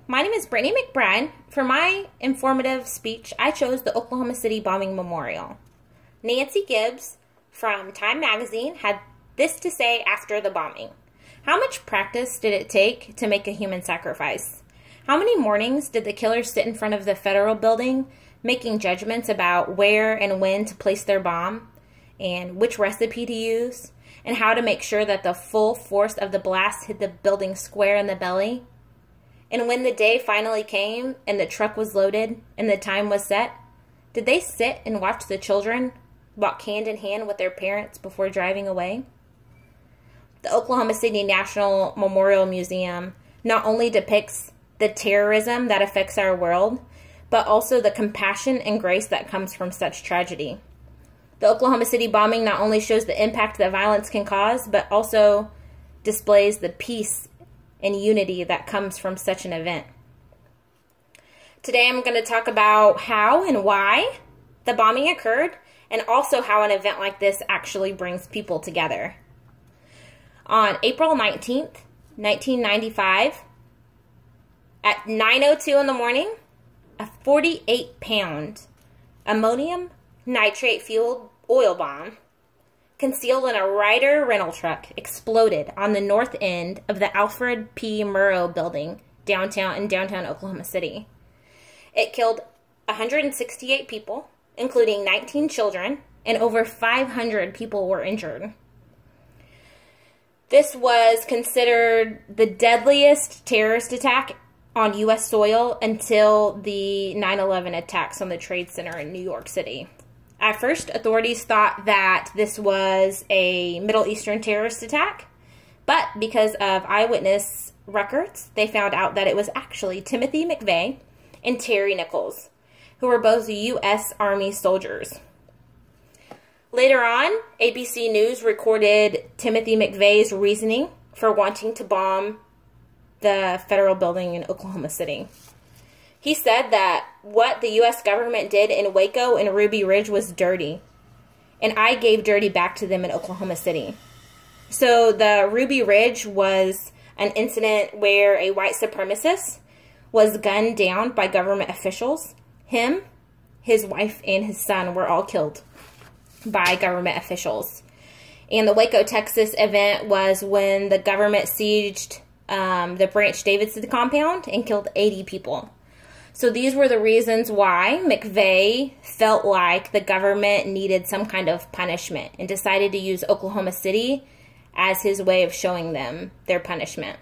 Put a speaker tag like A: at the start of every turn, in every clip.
A: My name is Brittany McBride. For my informative speech, I chose the Oklahoma City Bombing Memorial. Nancy Gibbs from Time Magazine had this to say after the bombing. How much practice did it take to make a human sacrifice? How many mornings did the killers sit in front of the federal building making judgments about where and when to place their bomb and which recipe to use and how to make sure that the full force of the blast hit the building square in the belly? And when the day finally came and the truck was loaded and the time was set, did they sit and watch the children walk hand in hand with their parents before driving away? The Oklahoma City National Memorial Museum not only depicts the terrorism that affects our world, but also the compassion and grace that comes from such tragedy. The Oklahoma City bombing not only shows the impact that violence can cause, but also displays the peace and unity that comes from such an event. Today I'm going to talk about how and why the bombing occurred, and also how an event like this actually brings people together. On April 19th, 1995, at 9:02 in the morning, a 48-pound ammonium nitrate-fueled oil bomb concealed in a Ryder rental truck exploded on the north end of the Alfred P. Murrow building in downtown Oklahoma City. It killed 168 people, including 19 children, and over 500 people were injured. This was considered the deadliest terrorist attack on U.S. soil until the 9/11 attacks on the Trade Center in New York City. At first, authorities thought that this was a Middle Eastern terrorist attack, but because of eyewitness records, they found out that it was actually Timothy McVeigh and Terry Nichols, who were both U.S. Army soldiers. Later on, ABC News recorded Timothy McVeigh's reasoning for wanting to bomb the federal building in Oklahoma City. He said that what the U.S. government did in Waco and Ruby Ridge was dirty, and I gave dirty back to them in Oklahoma City. So the Ruby Ridge was an incident where a white supremacist was gunned down by government officials. Him, his wife, and his son were all killed by government officials. And the Waco, Texas event was when the government sieged the Branch Davidson compound and killed 80 people. So these were the reasons why McVeigh felt like the government needed some kind of punishment and decided to use Oklahoma City as his way of showing them their punishment.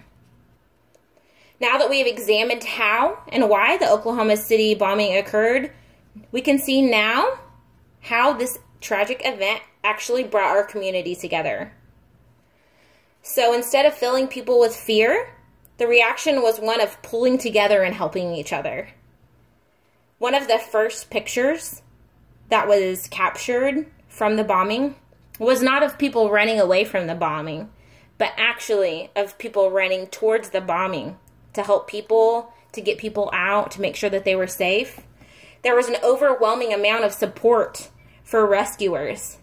A: Now that we have examined how and why the Oklahoma City bombing occurred, we can see now how this tragic event actually brought our community together. So instead of filling people with fear, the reaction was one of pulling together and helping each other. One of the first pictures that was captured from the bombing was not of people running away from the bombing, but actually of people running towards the bombing to help people, to get people out, to make sure that they were safe. There was an overwhelming amount of support for rescuers.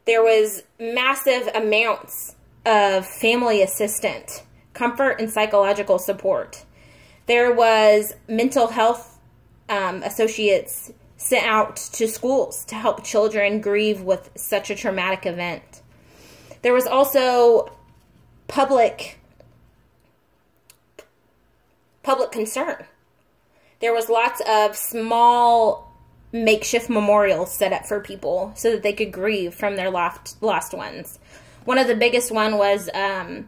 A: There was massive amounts of family assistance, comfort, and psychological support. There was mental health associates sent out to schools to help children grieve with such a traumatic event. There was also public concern. There was lots of small makeshift memorials set up for people so that they could grieve from their lost ones. One of the biggest one was a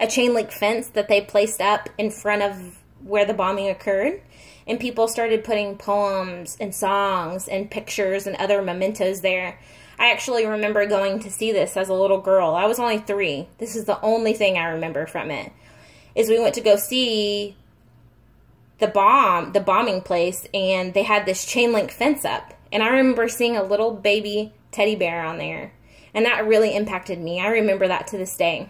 A: chain link fence that they placed up in front of where the bombing occurred. And people started putting poems and songs and pictures and other mementos there. I actually remember going to see this as a little girl. I was only 3. This is the only thing I remember from it. Is we went to go see the bombing place, and they had this chain link fence up. And I remember seeing a little baby teddy bear on there. And that really impacted me. I remember that to this day.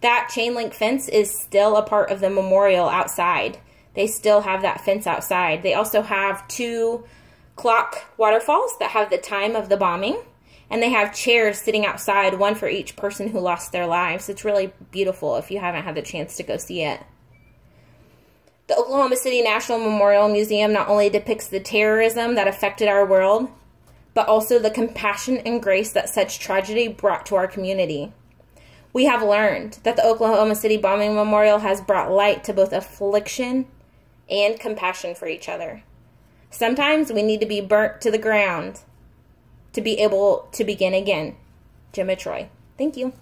A: That chain link fence is still a part of the memorial outside. They still have that fence outside. They also have 2 clock waterfalls that have the time of the bombing. And they have chairs sitting outside, one for each person who lost their lives. It's really beautiful if you haven't had the chance to go see it. The Oklahoma City National Memorial Museum not only depicts the terrorism that affected our world, but also the compassion and grace that such tragedy brought to our community. We have learned that the Oklahoma City Bombing Memorial has brought light to both affliction and compassion for each other. Sometimes we need to be burnt to the ground to be able to begin again. Gemma Troy. Thank you.